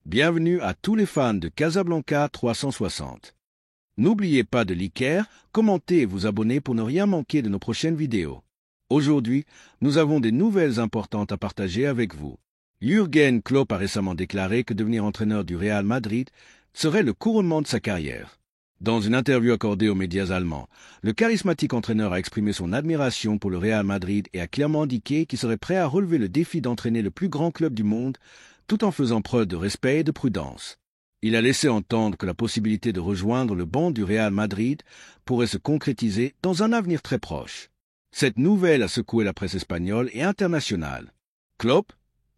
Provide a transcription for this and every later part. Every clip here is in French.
Bienvenue à tous les fans de Casablanca 360. N'oubliez pas de liker, commenter et vous abonner pour ne rien manquer de nos prochaines vidéos. Aujourd'hui, nous avons des nouvelles importantes à partager avec vous. Jürgen Klopp a récemment déclaré que devenir entraîneur du Real Madrid serait le couronnement de sa carrière. Dans une interview accordée aux médias allemands, le charismatique entraîneur a exprimé son admiration pour le Real Madrid et a clairement indiqué qu'il serait prêt à relever le défi d'entraîner le plus grand club du monde, tout en faisant preuve de respect et de prudence. Il a laissé entendre que la possibilité de rejoindre le banc du Real Madrid pourrait se concrétiser dans un avenir très proche. Cette nouvelle a secoué la presse espagnole et internationale. Klopp,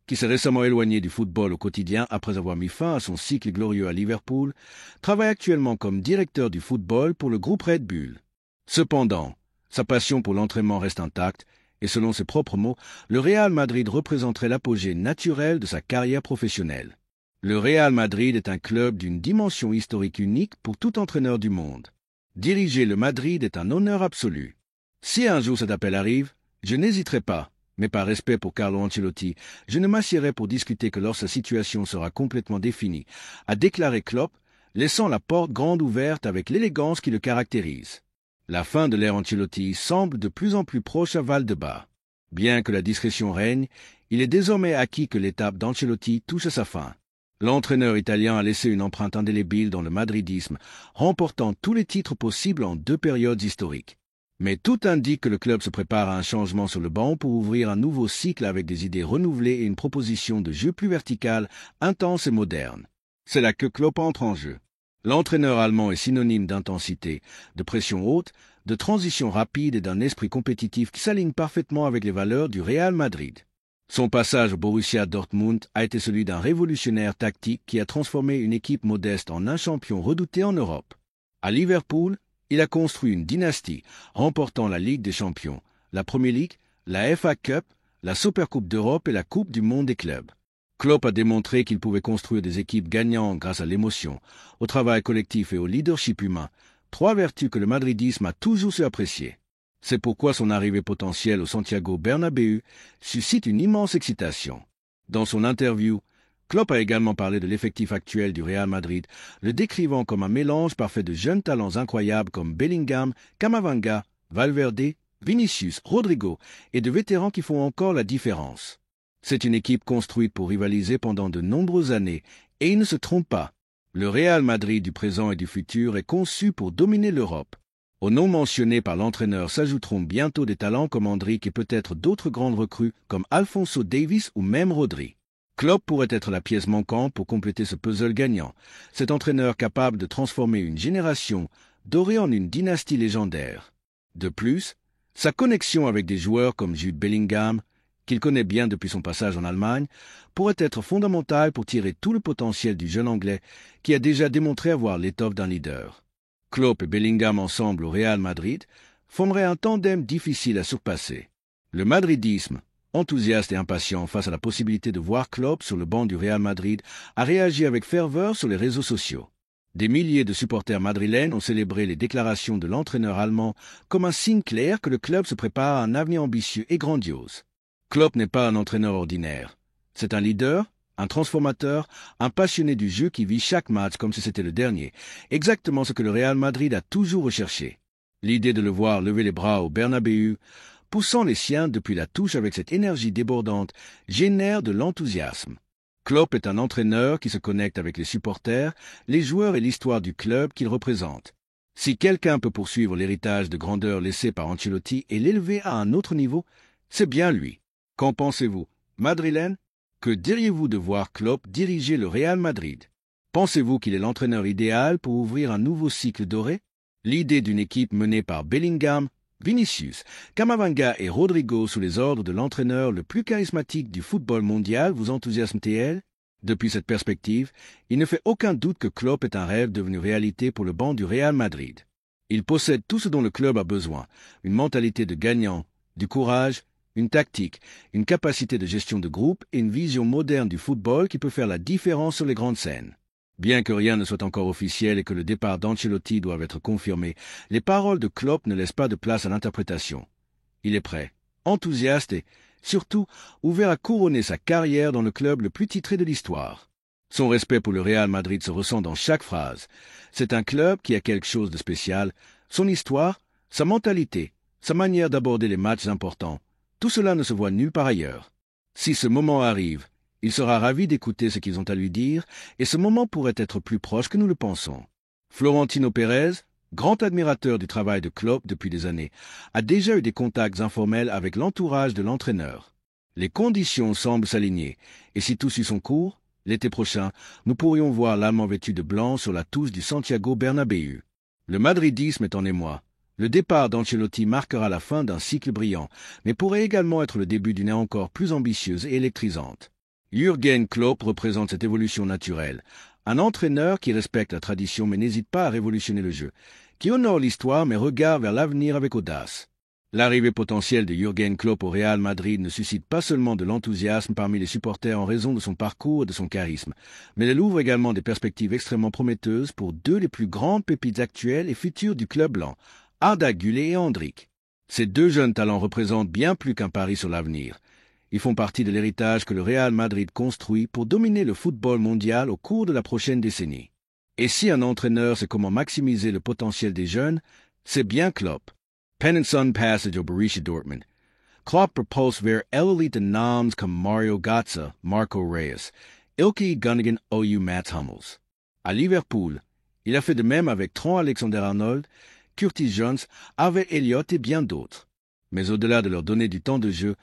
qui s'est récemment éloigné du football au quotidien après avoir mis fin à son cycle glorieux à Liverpool, travaille actuellement comme directeur du football pour le groupe Red Bull. Cependant, sa passion pour l'entraînement reste intacte et selon ses propres mots, le Real Madrid représenterait l'apogée naturelle de sa carrière professionnelle. Le Real Madrid est un club d'une dimension historique unique pour tout entraîneur du monde. Diriger le Madrid est un honneur absolu. Si un jour cet appel arrive, je n'hésiterai pas, mais par respect pour Carlo Ancelotti, je ne m'assierai pour discuter que lorsque sa situation sera complètement définie, a déclaré Klopp, laissant la porte grande ouverte avec l'élégance qui le caractérise. La fin de l'ère Ancelotti semble de plus en plus proche à Valdebebas. Bien que la discrétion règne, il est désormais acquis que l'étape d'Ancelotti touche à sa fin. L'entraîneur italien a laissé une empreinte indélébile dans le madridisme, remportant tous les titres possibles en 2 périodes historiques. Mais tout indique que le club se prépare à un changement sur le banc pour ouvrir un nouveau cycle avec des idées renouvelées et une proposition de jeu plus verticale, intense et moderne. C'est là que Klopp entre en jeu. L'entraîneur allemand est synonyme d'intensité, de pression haute, de transition rapide et d'un esprit compétitif qui s'aligne parfaitement avec les valeurs du Real Madrid. Son passage au Borussia Dortmund a été celui d'un révolutionnaire tactique qui a transformé une équipe modeste en un champion redouté en Europe. À Liverpool, il a construit une dynastie, remportant la Ligue des Champions, la Premier League, la FA Cup, la Supercoupe d'Europe et la Coupe du Monde des clubs. Klopp a démontré qu'il pouvait construire des équipes gagnantes grâce à l'émotion, au travail collectif et au leadership humain, 3 vertus que le madridisme a toujours su apprécier. C'est pourquoi son arrivée potentielle au Santiago Bernabéu suscite une immense excitation. Dans son interview, Klopp a également parlé de l'effectif actuel du Real Madrid, le décrivant comme un mélange parfait de jeunes talents incroyables comme Bellingham, Camavinga, Valverde, Vinicius, Rodrigo et de vétérans qui font encore la différence. C'est une équipe construite pour rivaliser pendant de nombreuses années, et il ne se trompe pas. Le Real Madrid du présent et du futur est conçu pour dominer l'Europe. Aux noms mentionnés par l'entraîneur s'ajouteront bientôt des talents comme Endrick et peut-être d'autres grandes recrues comme Alphonso Davies ou même Rodri. Klopp pourrait être la pièce manquante pour compléter ce puzzle gagnant, cet entraîneur capable de transformer une génération dorée en une dynastie légendaire. De plus, sa connexion avec des joueurs comme Jude Bellingham, qu'il connaît bien depuis son passage en Allemagne, pourrait être fondamentale pour tirer tout le potentiel du jeune Anglais qui a déjà démontré avoir l'étoffe d'un leader. Klopp et Bellingham ensemble au Real Madrid formeraient un tandem difficile à surpasser. Le madridisme, enthousiaste et impatient face à la possibilité de voir Klopp sur le banc du Real Madrid, a réagi avec ferveur sur les réseaux sociaux. Des milliers de supporters madrilènes ont célébré les déclarations de l'entraîneur allemand comme un signe clair que le club se prépare à un avenir ambitieux et grandiose. Klopp n'est pas un entraîneur ordinaire. C'est un leader, un transformateur, un passionné du jeu qui vit chaque match comme si c'était le dernier, exactement ce que le Real Madrid a toujours recherché. L'idée de le voir lever les bras au Bernabéu, poussant les siens depuis la touche avec cette énergie débordante, génère de l'enthousiasme. Klopp est un entraîneur qui se connecte avec les supporters, les joueurs et l'histoire du club qu'il représente. Si quelqu'un peut poursuivre l'héritage de grandeur laissé par Ancelotti et l'élever à un autre niveau, c'est bien lui. Qu'en pensez-vous, madrilène? Que diriez-vous de voir Klopp diriger le Real Madrid? Pensez-vous qu'il est l'entraîneur idéal pour ouvrir un nouveau cycle doré? L'idée d'une équipe menée par Bellingham, Vinicius, Camavinga et Rodrigo sous les ordres de l'entraîneur le plus charismatique du football mondial vous enthousiasme-t-elle? Depuis cette perspective, il ne fait aucun doute que Klopp est un rêve devenu réalité pour le banc du Real Madrid. Il possède tout ce dont le club a besoin, une mentalité de gagnant, du courage, une tactique, une capacité de gestion de groupe et une vision moderne du football qui peut faire la différence sur les grandes scènes. Bien que rien ne soit encore officiel et que le départ d'Ancelotti doive être confirmé, les paroles de Klopp ne laissent pas de place à l'interprétation. Il est prêt, enthousiaste et, surtout, ouvert à couronner sa carrière dans le club le plus titré de l'histoire. Son respect pour le Real Madrid se ressent dans chaque phrase. C'est un club qui a quelque chose de spécial. Son histoire, sa mentalité, sa manière d'aborder les matchs importants, tout cela ne se voit nulle part ailleurs. Si ce moment arrive, il sera ravi d'écouter ce qu'ils ont à lui dire, et ce moment pourrait être plus proche que nous le pensons. Florentino Pérez, grand admirateur du travail de Klopp depuis des années, a déjà eu des contacts informels avec l'entourage de l'entraîneur. Les conditions semblent s'aligner, et si tout suit son cours, l'été prochain, nous pourrions voir l'Allemand vêtu de blanc sur la touche du Santiago Bernabéu. Le madridisme est en émoi. Le départ d'Ancelotti marquera la fin d'un cycle brillant, mais pourrait également être le début d'une ère encore plus ambitieuse et électrisante. Jürgen Klopp représente cette évolution naturelle. Un entraîneur qui respecte la tradition mais n'hésite pas à révolutionner le jeu, qui honore l'histoire mais regarde vers l'avenir avec audace. L'arrivée potentielle de Jürgen Klopp au Real Madrid ne suscite pas seulement de l'enthousiasme parmi les supporters en raison de son parcours et de son charisme, mais elle ouvre également des perspectives extrêmement prometteuses pour deux des plus grandes pépites actuelles et futures du club blanc, Arda Güler et Endrick. Ces deux jeunes talents représentent bien plus qu'un pari sur l'avenir. Ils font partie de l'héritage que le Real Madrid construit pour dominer le football mondial au cours de la prochaine décennie. Et si un entraîneur sait comment maximiser le potentiel des jeunes, c'est bien Klopp. Pen and Son Passage au Borussia Dortmund. Klopp propulst weer elite naams comme Mario Götze, Marco Reus, Ilkay Gundogan ou Mats Hummels. À Liverpool, il a fait de même avec Trent Alexander-Arnold, Curtis Jones, Harvey Elliott et bien d'autres. Mais au-delà de leur donner du temps de jeu,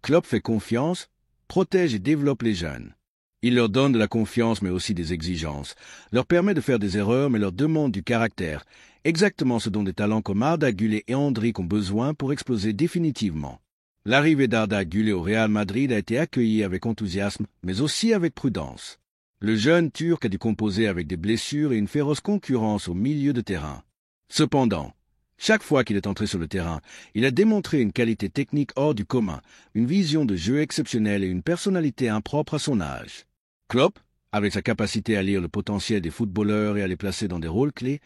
Klopp fait confiance, protège et développe les jeunes. Il leur donne de la confiance mais aussi des exigences, leur permet de faire des erreurs mais leur demande du caractère, exactement ce dont des talents comme Arda Güler et Endrick ont besoin pour exploser définitivement. L'arrivée d'Arda Güler au Real Madrid a été accueillie avec enthousiasme mais aussi avec prudence. Le jeune Turc a dû composer avec des blessures et une féroce concurrence au milieu de terrain. Cependant, chaque fois qu'il est entré sur le terrain, il a démontré une qualité technique hors du commun, une vision de jeu exceptionnelle et une personnalité impropre à son âge. Klopp, avec sa capacité à lire le potentiel des footballeurs et à les placer dans des rôles clés,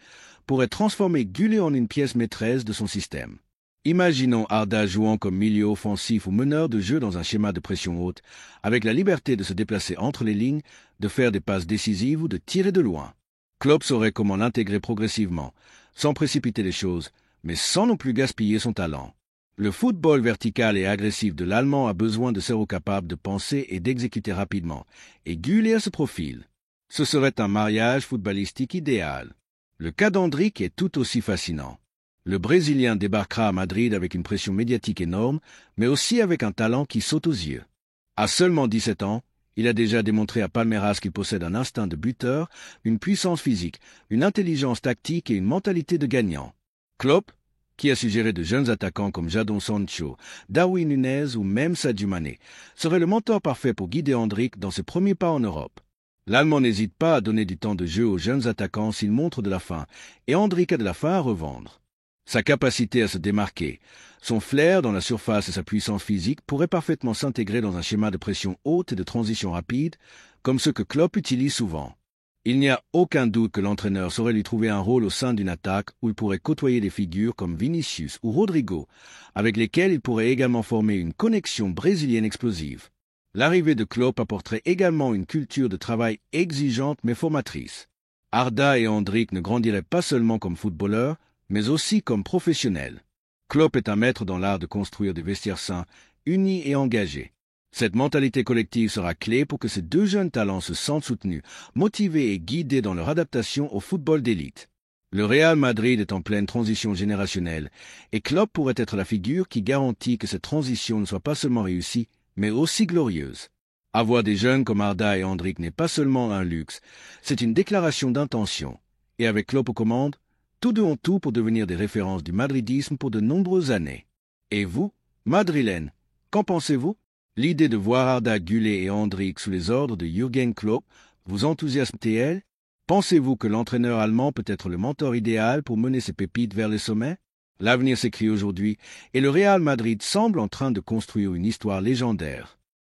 pourrait transformer Güler en une pièce maîtresse de son système. Imaginons Arda jouant comme milieu offensif ou meneur de jeu dans un schéma de pression haute, avec la liberté de se déplacer entre les lignes, de faire des passes décisives ou de tirer de loin. Klopp saurait comment l'intégrer progressivement, sans précipiter les choses, mais sans non plus gaspiller son talent. Le football vertical et agressif de l'Allemand a besoin de cerveaux capables de penser et d'exécuter rapidement, et Güler se profile. Ce serait un mariage footballistique idéal. Le cas d'Endrick est tout aussi fascinant. Le Brésilien débarquera à Madrid avec une pression médiatique énorme, mais aussi avec un talent qui saute aux yeux. À seulement 17 ans, il a déjà démontré à Palmeiras qu'il possède un instinct de buteur, une puissance physique, une intelligence tactique et une mentalité de gagnant. Klopp, qui a suggéré de jeunes attaquants comme Jadon Sancho, Darwin Nunez ou même Sadio Mané, serait le mentor parfait pour guider Endrick dans ses premiers pas en Europe. L'Allemand n'hésite pas à donner du temps de jeu aux jeunes attaquants s'ils montrent de la faim, et Endrick a de la faim à revendre. Sa capacité à se démarquer, son flair dans la surface et sa puissance physique pourraient parfaitement s'intégrer dans un schéma de pression haute et de transition rapide, comme ceux que Klopp utilise souvent. Il n'y a aucun doute que l'entraîneur saurait lui trouver un rôle au sein d'une attaque où il pourrait côtoyer des figures comme Vinicius ou Rodrigo, avec lesquels il pourrait également former une connexion brésilienne explosive. L'arrivée de Klopp apporterait également une culture de travail exigeante mais formatrice. Arda et Endrick ne grandiraient pas seulement comme footballeurs, mais aussi comme professionnels. Klopp est un maître dans l'art de construire des vestiaires sains, unis et engagés. Cette mentalité collective sera clé pour que ces deux jeunes talents se sentent soutenus, motivés et guidés dans leur adaptation au football d'élite. Le Real Madrid est en pleine transition générationnelle, et Klopp pourrait être la figure qui garantit que cette transition ne soit pas seulement réussie, mais aussi glorieuse. Avoir des jeunes comme Arda et Endrick n'est pas seulement un luxe, c'est une déclaration d'intention. Et avec Klopp aux commandes, tous deux ont tout pour devenir des références du madridisme pour de nombreuses années. Et vous, Madrilène, qu'en pensez-vous? L'idée de voir Arda Güler et Endrick sous les ordres de Jürgen Klopp vous enthousiasme-t-elle? Pensez-vous que l'entraîneur allemand peut être le mentor idéal pour mener ses pépites vers les sommets? L'avenir s'écrit aujourd'hui et le Real Madrid semble en train de construire une histoire légendaire.